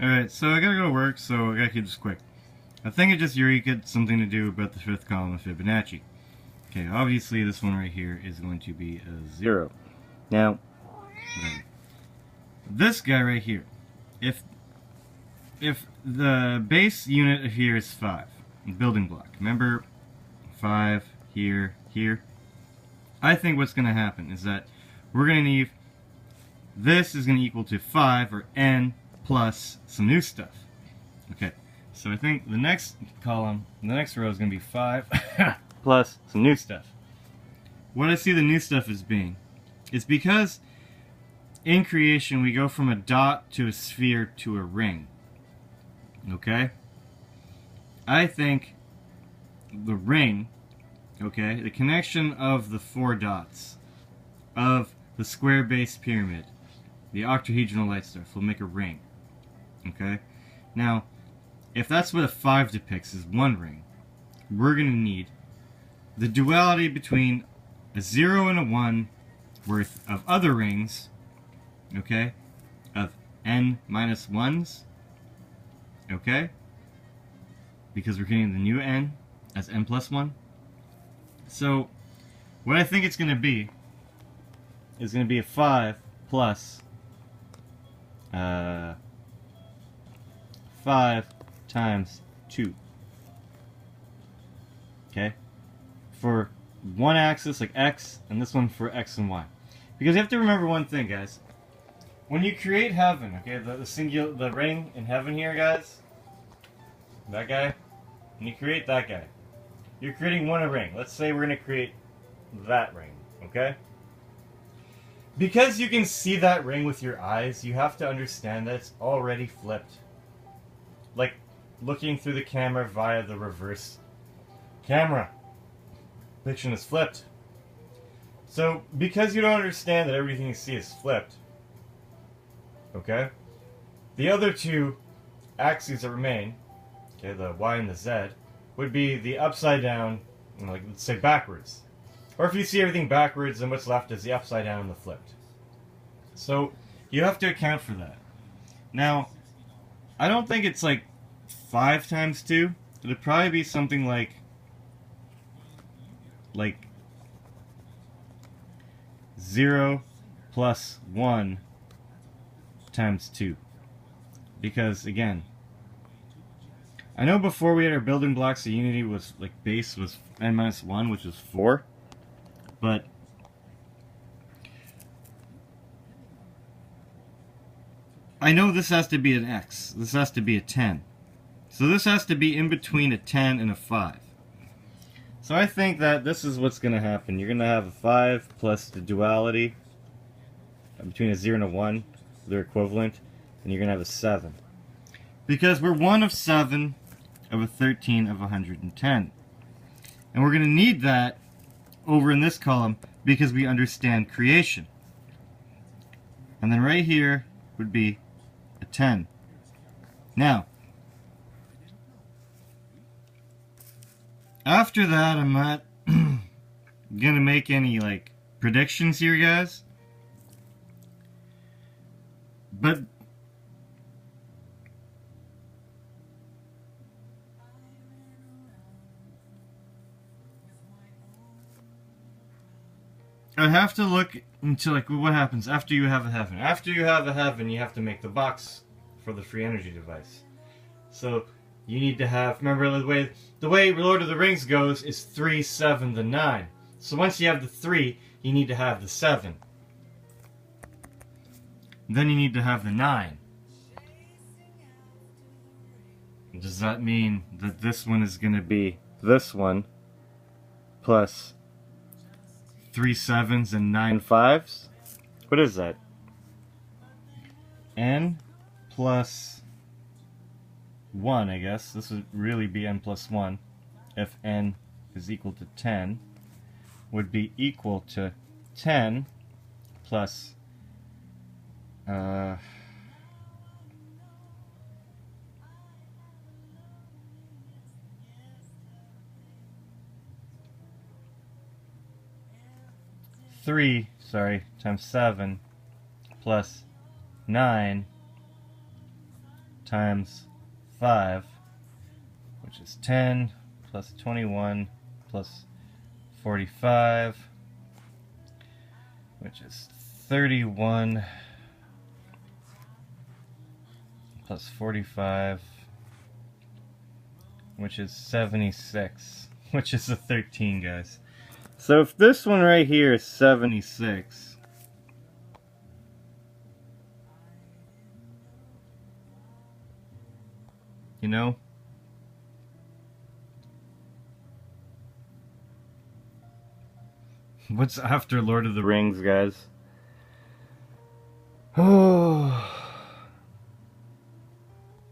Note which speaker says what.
Speaker 1: Alright, so I gotta go to work, so I gotta keep this quick. I think it just Eureka something to do about the fifth column of Fibonacci. Okay, obviously this one right here is going to be a 0. Now, this guy right here, if the base unit here is 5, building block, remember 5 here, here, I think what's going to happen is that we're going to need, this is going to equal to 5, or n, plus some new stuff. Okay, so I think the next column, the next row is going to be 5 plus some new stuff. What I see the new stuff as being is because in creation we go from a dot to a sphere to a ring. Okay? I think the ring, okay, the connection of the 4 dots of the square base pyramid, the octahedral light stuff, will make a ring. Okay? Now, if that's what a 5 depicts as one ring, we're going to need the duality between a 0 and a 1 worth of other rings, okay, of n minus 1s, okay, because we're getting the new n as n plus 1. So, what I think it's going to be is going to be a 5 plus 5 times 2. Okay? For one axis, like x, and this one for x and y. Because you have to remember one thing, guys. When you create heaven, okay, the ring in heaven here, guys, that guy, when you create that guy, you're creating one ring. Let's say we're going to create that ring, okay? Because you can see that ring with your eyes, you have to understand that it's already flipped. Like looking through the camera via the reverse camera. Picture is flipped. So, because you don't understand that everything you see is flipped, okay, the other two axes that remain, okay, the y and the z, would be the upside down, like let's say backwards. Or if you see everything backwards, then what's left is the upside down and the flipped. So, you have to account for that. Now, I don't think it's like 5 times 2. It'd probably be something like 0 plus 1 times 2. Because, again, I know before we had our building blocks, the unity was, like, base was n minus 1, which is 4. But I know this has to be an x. This has to be a 10. So this has to be in between a 10 and a 5. So I think that this is what's going to happen. You're going to have a 5 plus the duality between a 0 and a 1, they're equivalent, and you're going to have a 7. Because we're 1 of 7 of a 13 of 110. And we're going to need that over in this column because we understand creation. And then right here would be a 10. Now, after that, I'm not gonna make any like predictions here, guys. But I have to look into like what happens after you have a heaven. After you have a heaven, you have to make the box for the free energy device. So you need to have, remember the way Lord of the Rings goes is 3, 7, the 9. So once you have the 3, you need to have the 7. Then you need to have the 9. Does that mean that this one is going to be this one plus 3 7s and 9 5s? What is that? N plus 1, I guess. This would really be n plus 1. If n is equal to 10, would be equal to 10 plus 3, times 7 plus 9 times 5, which is 10, plus 21, plus 45, which is 31, plus 45, which is 76, which is a 13, guys. So if this one right here is 76, you know, what's after Lord of the Rings, guys? Oh.